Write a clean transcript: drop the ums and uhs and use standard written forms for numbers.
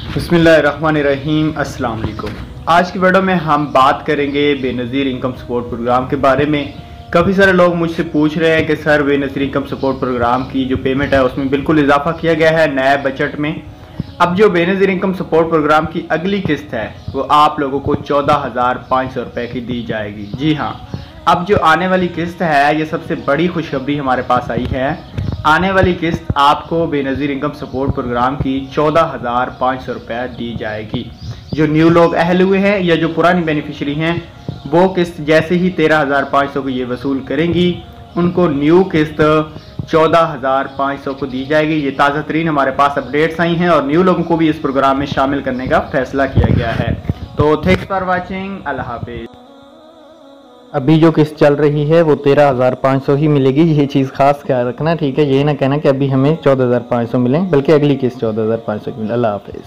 बिस्मिल्लाहिर्रहमानिर्रहीम, अस्सलाम वालेकुम। आज की वीडियो में हम बात करेंगे बेनज़ीर इनकम सपोर्ट प्रोग्राम के बारे में। काफ़ी सारे लोग मुझसे पूछ रहे हैं कि sir Benazir income support program की जो पेमेंट है उसमें बिल्कुल इजाफा किया गया है नए बजट में। अब जो बेनज़ीर इनकम सपोर्ट प्रोग्राम की अगली किस्त है वो आप लोगों को 14,500 रुपये की दी जाएगी। जी हाँ, अब जो आने वाली किस्त है ये सबसे बड़ी खुशखबरी हमारे पास आई है। आने वाली किस्त आपको बेनज़ीर इनकम सपोर्ट प्रोग्राम की 14,500 रुपये दी जाएगी। जो न्यू लोग अहल हुए हैं या जो पुरानी बेनिफिशरी हैं वो किस्त जैसे ही 13,500 को ये वसूल करेंगी उनको न्यू किस्त 14,500 को दी जाएगी। ये ताज़ा तरीन हमारे पास अपडेट्स आई हैं और न्यू लोगों को भी इस प्रोग्राम में शामिल करने का फैसला किया गया है। तो थैंक्स फॉर वॉचिंग, अल्लाह हाफिज़। अभी जो किस्त चल रही है वो 13,500 ही मिलेगी। ये चीज़ खास ख्याल रखना, ठीक है। ये ना कहना कि अभी हमें 14,500 मिलें, बल्कि अगली किस्त 14,500 की मिले। अल्लाह हाफिज़।